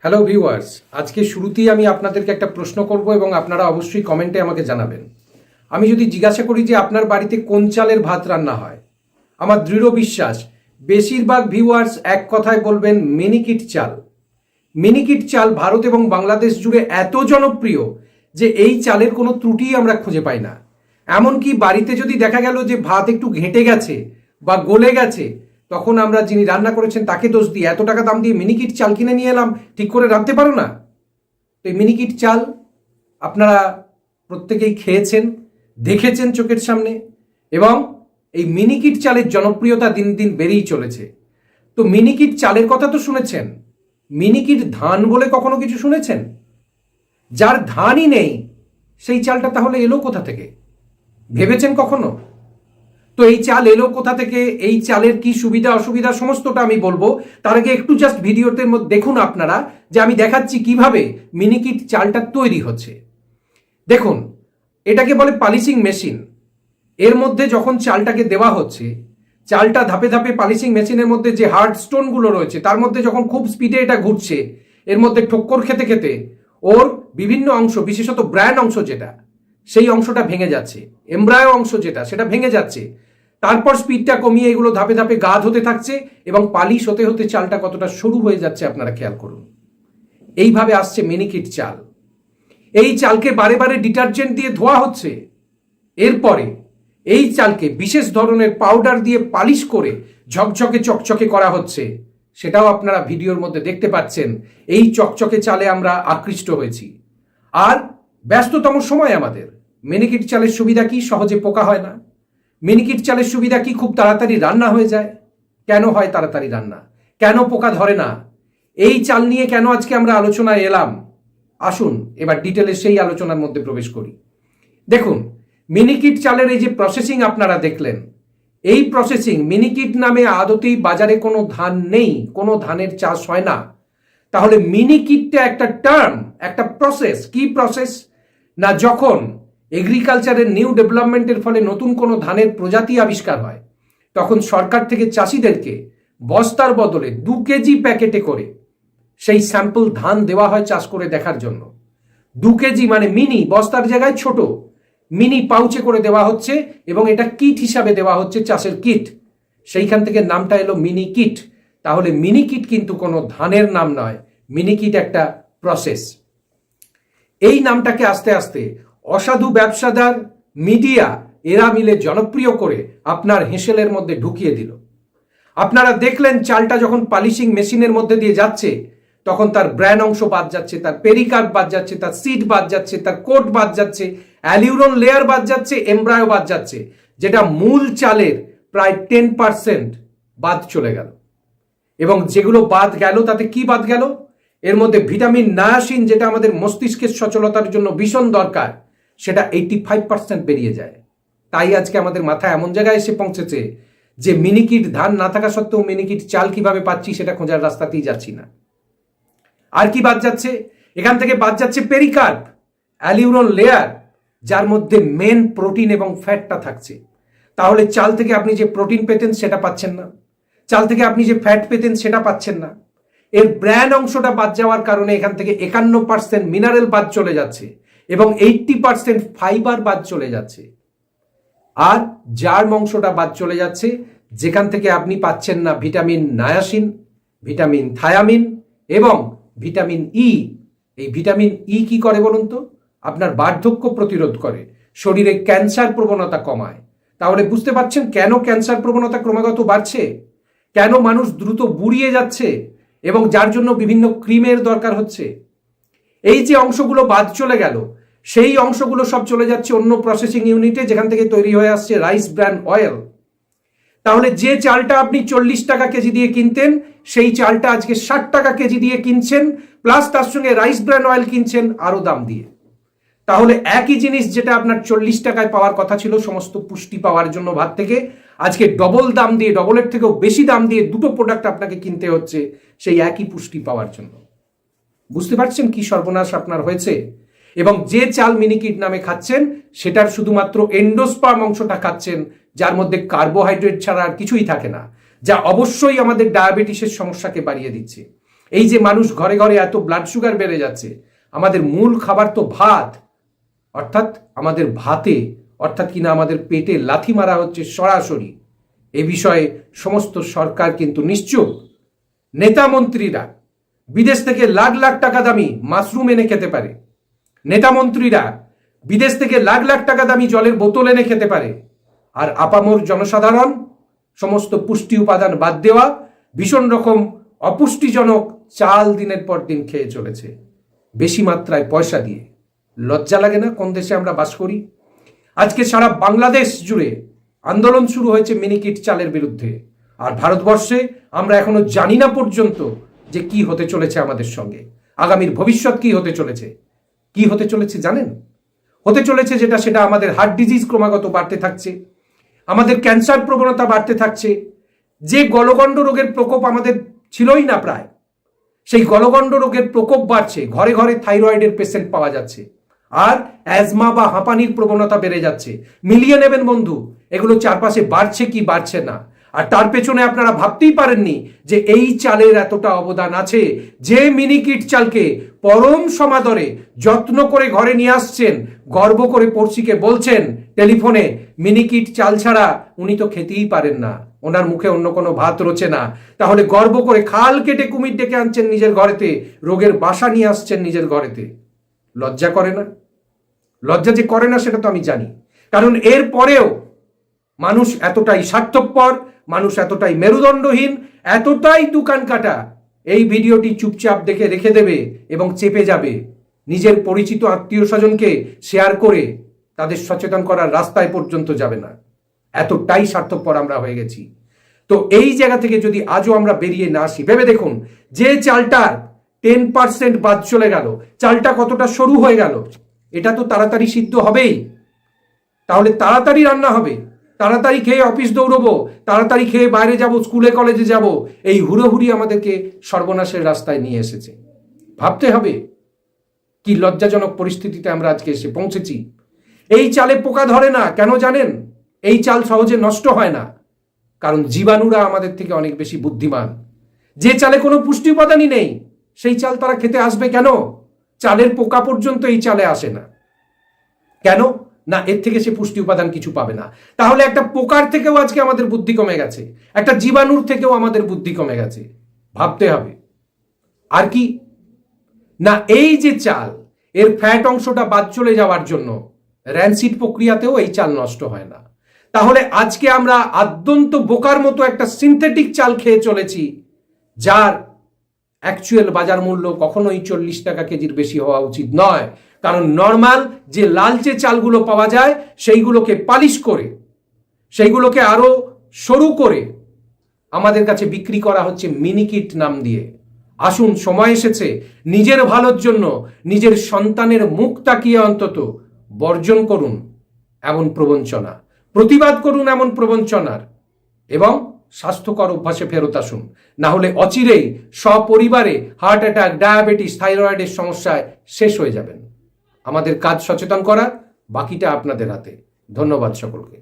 Hello viewers, আজকে শুরুতেই আমি আপনাদেরকে একটা প্রশ্ন করব এবং আপনারা অবশ্যই কমেন্টে আমাকে জানাবেন। আমি যদি জিজ্ঞাসা করি যে আপনার বাড়িতে কোন চালের ভাত রান্না হয়, আমার দৃঢ় বিশ্বাস বেশিরভাগ ভিউয়ার্স এক কথায় বলবেন মিনিকিট চাল। মিনিকিট চাল ভারত এবং বাংলাদেশ জুড়ে এত জনপ্রিয় যে এই চালের কোনো ত্রুটি আমরা খুঁজে পাই না। এমনকি বাড়িতে যদি দেখা গেল যে ভাত একটু ঘেঁটে গেছে বা গলে গেছে, তখন আমরা যিনি রান্না করেছেন তাকে দোষ দিই, এত টাকা দাম দিয়ে মিনিকিট চাল কিনে নিয়ে এলাম, ঠিক করে রাঁধতে পারো না। তো এই মিনিকিট চাল আপনারা প্রত্যেকেই খেয়েছেন, দেখেছেন চোখের সামনে, এবং এই মিনিকিট চালের জনপ্রিয়তা দিন দিন বেড়েই চলেছে। তো মিনিকিট চালের কথা তো শুনেছেন, মিনিকিট ধান বলে কখনো কিছু শুনেছেন? যার ধানই নেই সেই চালটা তাহলে এলো কোথা থেকে, ভেবেছেন কখনো? তো এই চাল এলো কোথা থেকে, এই চালের কি সুবিধা অসুবিধা সমস্তটা আমি বলবো। তার আগে একটু জাস্ট ভিডিওতে দেখুন আপনারা, যে আমি দেখাচ্ছি কিভাবে মিনিকিট চালটা তৈরি হচ্ছে। দেখুন, এটাকে বলে পালিশিং মেশিন। এর মধ্যে যখন চালটাকে দেওয়া হচ্ছে, চালটা ধাপে ধাপে পালিশিং মেশিনের মধ্যে যে হার্ড স্টোনগুলো রয়েছে তার মধ্যে যখন খুব স্পিডে এটা ঘুরছে, এর মধ্যে ঠক্কর খেতে খেতে ওর বিভিন্ন অংশ, বিশেষত ব্র্যান্ড অংশ যেটা, সেই অংশটা ভেঙে যাচ্ছে, এমব্রায়ো অংশ যেটা সেটা ভেঙে যাচ্ছে। তারপর স্পিডটা কমিয়ে এগুলো ধাপে ধাপে গাঢ় হতে থাকছে এবং পালিশ হতে হতে চালটা কতটা সরু হয়ে যাচ্ছে আপনারা খেয়াল করুন। এইভাবে আসছে মিনিকিট চাল। এই চালকে বারে বারে ডিটারজেন্ট দিয়ে ধোয়া হচ্ছে, এরপরে এই চালকে বিশেষ ধরনের পাউডার দিয়ে পালিশ করে ঝকঝকে চকচকে করা হচ্ছে। সেটাও আপনারা ভিডিওর মধ্যে দেখতে পাচ্ছেন। এই চকচকে চালে আমরা আকৃষ্ট হয়েছি। আর ব্যস্ততম সময় আমাদের, মিনিকিট চালের সুবিধা কি? সহজে পোকা হয় না। মিনিকিট চালের সুবিধা কি? খুব তাড়াতাড়ি রান্না হয়ে যায়। কেন হয় তাড়াতাড়ি রান্না? কেন পোকা ধরে না? এই চাল নিয়ে কেন আজকে আমরা আলোচনায় এলাম? আসুন এবার ডিটেলে সেই আলোচনার মধ্যে প্রবেশ করি। দেখুন, মিনিকিট চালের এই যে প্রসেসিং আপনারা দেখলেন, এই প্রসেসিং, মিনিকিট নামে আদতেই বাজারে কোনো ধান নেই, কোনো ধানের চাষ হয় না। তাহলে মিনিকিটটা একটা টার্ম, একটা প্রসেস। কি প্রসেস না, যখন এগ্রিকালচারের নিউ ডেভেলপমেন্টের ফলে নতুন কোনো ধানের প্রজাতি আবিষ্কার হয়, তখন সরকার থেকে চাষিদেরকে বস্তার বদলে 2 কেজি প্যাকেটে করে সেই স্যাম্পল ধান দেওয়া হয় চাষ করে দেখার জন্য। 2 কেজি মানে মিনি, বস্তার জায়গায় ছোট, মিনি পাউচে করে দেওয়া হচ্ছে এবং এটা কিট হিসাবে দেওয়া হচ্ছে, চাষের কিট। সেইখান থেকে নামটা এলো মিনি কিট। তাহলে মিনি কিট কিন্তু কোনো ধানের নাম নয়, মিনি কিট একটা প্রসেস। এই নামটাকে আস্তে আস্তে অসাধু ব্যবসাদার, মিডিয়া, এরা মিলে জনপ্রিয় করে আপনার হেঁসেলের মধ্যে ঢুকিয়ে দিল। আপনারা দেখলেন চালটা যখন পালিশিং মেশিনের মধ্যে দিয়ে যাচ্ছে, তখন তার ব্র্যান্ড অংশ বাদ যাচ্ছে, তার পেরিকার্ড বাদ যাচ্ছে, তার সিড বাদ যাচ্ছে, তার কোট বাদ যাচ্ছে, অ্যালিউরন লেয়ার বাদ যাচ্ছে, এমব্রায়ো বাদ যাচ্ছে, যেটা মূল চালের প্রায় 10% বাদ চলে গেল। এবং যেগুলো বাদ গেল তাতে কি বাদ গেল? এর মধ্যে ভিটামিন নায়াসিন, যেটা আমাদের মস্তিষ্কের সচলতার জন্য ভীষণ দরকার, সেটা 85% বেরিয়ে যায়। তাই আজকে আমাদের মাথায় এমন জায়গায় এসে পৌঁছেছে যে মিনিকিট ধান না থাকা সত্ত্বেও মিনিকিট চাল কিভাবে পাচ্ছি সেটা খোঁজার রাস্তাতেই যাচ্ছি না। আর কি বাদ যাচ্ছে? এখান থেকে বাদ যাচ্ছে পেরিকার্প, অ্যালিউরন লেয়ার, যার মধ্যে মেন প্রোটিন এবং ফ্যাটটা থাকছে। তাহলে চাল থেকে আপনি যে প্রোটিন পেতেন সেটা পাচ্ছেন না, চাল থেকে আপনি যে ফ্যাট পেতেন সেটা পাচ্ছেন না। এর ব্র্যান্ড অংশটা বাদ যাওয়ার কারণে এখান থেকে 51% মিনারেল বাদ চলে যাচ্ছে এবং 80% ফাইবার বাদ চলে যাচ্ছে। আর জার্ম অংশটা বাদ চলে যাচ্ছে, যেখান থেকে আপনি পাচ্ছেন না ভিটামিন নায়াসিন, ভিটামিন থায়ামিন এবং ভিটামিন ই। এই ভিটামিন ই কি করে বলুন তো? আপনার বার্ধক্য প্রতিরোধ করে, শরীরে ক্যান্সার প্রবণতা কমায়। তাহলে বুঝতে পারছেন কেন ক্যান্সার প্রবণতা ক্রমাগত বাড়ছে, কেন মানুষ দ্রুত বুড়িয়ে যাচ্ছে এবং যার জন্য বিভিন্ন ক্রিমের দরকার হচ্ছে। এই যে অংশগুলো বাদ চলে গেল, সেই অংশগুলো সব চলে যাচ্ছে অন্য প্রসেসিং ইউনিটে, যেখান থেকে তৈরি হয়ে আসছে রাইস ব্র্যান অয়েল। তাহলে যে চালটা আপনি 40 টাকা কেজি দিয়ে কিনতেন, সেই চালটা আজকে 60 টাকা কেজি দিয়ে কিনছেন, প্লাস তার সঙ্গে রাইস ব্র্যান অয়েল কিনছেন আরো দাম দিয়ে। তাহলে একই জিনিস যেটা আপনার 40 টাকায় পাওয়ার কথা ছিল সমস্ত পুষ্টি পাওয়ার জন্য ভাত থেকে, আজকে ডবল দাম দিয়ে, ডবলের থেকেও বেশি দাম দিয়ে দুটো প্রোডাক্ট আপনাকে কিনতে হচ্ছে সেই একই পুষ্টি পাওয়ার জন্য। বুঝতে পারছেন কি সর্বনাশ আপনার হয়েছে? এবং যে চাল মিনিকিট নামে খাচ্ছেন সেটার শুধুমাত্র এন্ডোস্পার্ম অংশটা খাচ্ছেন, যার মধ্যে কার্বোহাইড্রেট ছাড়া আর কিছুই থাকে না, যা অবশ্যই আমাদের ডায়াবেটিসের সমস্যাকে বাড়িয়ে দিচ্ছে। এই যে মানুষ ঘরে ঘরে এত ব্লাড সুগার বেড়ে যাচ্ছে, আমাদের মূল খাবার তো ভাত, অর্থাৎ আমাদের ভাতে অর্থাৎ কিনা আমাদের পেটে লাথি মারা হচ্ছে সরাসরি। এ বিষয়ে সমস্ত সরকার কিন্তু নিশ্চুপ। নেতা মন্ত্রীরা বিদেশ থেকে লাখ লাখ টাকা দামি মাশরুম এনে খেতে পারে, নেতা মন্ত্রীরা বিদেশ থেকে লাখ লাখ টাকা দামি জলের বোতল এনে খেতে পারে, আর আপামর জনসাধারণ সমস্ত পুষ্টি উপাদান বাদ দেওয়া ভীষণ রকম অপুষ্টিজনক চাল দিনের পর দিন খেয়ে চলেছে বেশি মাত্রায় পয়সা দিয়ে। লজ্জা লাগে না কোন দেশে আমরা বাস করি? আজকে সারা বাংলাদেশ জুড়ে আন্দোলন শুরু হয়েছে মিনিকিট চালের বিরুদ্ধে, আর ভারতবর্ষে আমরা এখনো জানি না পর্যন্ত যে কি হতে চলেছে আমাদের সঙ্গে, আগামীর ভবিষ্যৎ কি হতে চলেছে। কি হতে চলেছে জানেন? হতে চলেছে সেটা আমাদের হার্ট ডিজিজ ক্রমাগত বাড়তে থাকছে, আমাদের ক্যান্সার প্রবণতা বাড়তে থাকছে, যে গলগণ্ড রোগের প্রকোপ আমাদের ছিলই না প্রায়, সেই গলগণ্ড রোগের প্রকোপ বাড়ছে, ঘরে ঘরে থাইরয়েডের পেশেন্ট পাওয়া যাচ্ছে, আর অ্যাজমা বা হাঁপানির প্রবণতা বেড়ে যাচ্ছে। মিলিয়ে নেবেন বন্ধু, এগুলো চারপাশে বাড়ছে কি বাড়ছে না। আর তার পেছনে আপনারা ভাবতেই পারেননি যে এই চালের এতটা অবদান আছে, যে মিনিকিট চালকে পরম সমাদরে যত্ন করে ঘরে নিয়ে আসছেন, গর্ব করে পড়শিকে বলছেন টেলিফোনে মিনিকিট চাল ছাড়া উনি তো খেতেই পারেন না, ওনার মুখে অন্য কোনো ভাত রোচে না। তাহলে গর্ব করে খাল কেটে কুমির ডেকে আনছেন নিজের ঘরেতে, রোগের বাসা নিয়ে আসছেন নিজের ঘরেতে। লজ্জা করে না? লজ্জা যে করে না সেটা তো আমি জানি, কারণ এর পরেও মানুষ এতটাই স্বার্থপর, মানুষ এতটাই মেরুদণ্ডহীন, এতটাই দোকান কাটা, এই ভিডিওটি চুপচাপ দেখে রেখে দেবে এবং চেপে যাবে, নিজের পরিচিত আত্মীয় স্বজনকে শেয়ার করে তাদের সচেতন করার রাস্তায় পর্যন্ত যাবে না। এতটাই স্বার্থপর আমরা হয়ে গেছি। তো এই জায়গা থেকে যদি আজও আমরা বেরিয়ে না আসি, ভেবে দেখুন যে চালটার 10% বাদ চলে গেল, চালটা কতটা সরু হয়ে গেল। এটা তো তাড়াতাড়ি সিদ্ধ হবেই, তাহলে তাড়াতাড়ি রান্না হবে, তাড়াতাড়ি খেয়ে অফিস দৌড়বো, তাড়াতাড়ি খেয়ে বাইরে যাব, স্কুলে কলেজে যাব, এই হুড়োহুড়ি আমাদেরকে সর্বনাশের রাস্তায় নিয়ে এসেছে। ভাবতে হবে কি লজ্জাজনক পরিস্থিতিতে আমরা আজকে এসে পৌঁছেছি। এই চালে পোকা ধরে না কেন জানেন? এই চাল সহজে নষ্ট হয় না, কারণ জীবাণুরা আমাদের থেকে অনেক বেশি বুদ্ধিমান। যে চালে কোনো পুষ্টি উপাদানই নেই সেই চাল তারা খেতে আসবে কেন? চালের পোকা পর্যন্ত এই চালে আসে না কেন? না, এর থেকে সে পুষ্টি উপাদান কিছু পাবে না। তাহলে একটা পোকার থেকেও আজকে আমাদের বুদ্ধি কমে গেছে, একটা জীবাণুর থেকেও আমাদের বুদ্ধি কমে গেছে। ভাবতে হবে। আর কি না, এই যে চাল, এর ফ্যাট অংশটা বাদ চলে যাওয়ার জন্য র্যানসিড প্রক্রিয়াতেও এই চাল নষ্ট হয় না। তাহলে আজকে আমরা আদ্যন্ত বোকার মতো একটা সিনথেটিক চাল খেয়ে চলেছি, যার অ্যাকচুয়াল বাজার মূল্য কখনোই 40 টাকা কেজির বেশি হওয়া উচিত নয়। কারণ নর্মাল যে লালচে চালগুলো পাওয়া যায় সেইগুলোকে পালিশ করে, সেইগুলোকে আরো সরু করে আমাদের কাছে বিক্রি করা হচ্ছে মিনিকিট নাম দিয়ে। আসুন, সময় এসেছে নিজের ভালোর জন্য, নিজের সন্তানের মুখ তাকিয়ে অন্তত বর্জন করুন এমন প্রবঞ্চনা, প্রতিবাদ করুন এমন প্রবঞ্চনার, এবং স্বাস্থ্যকর অভ্যাসে ফেরত আসুন। না হলে অচিরেই সপরিবারে হার্ট অ্যাটাক, ডায়াবেটিস, থাইরয়েডের সমস্যায় শেষ হয়ে যাবেন। আমাদের কাজ সচেতন করা, বাকিটা আপনাদের হাতে। ধন্যবাদ সকলকে।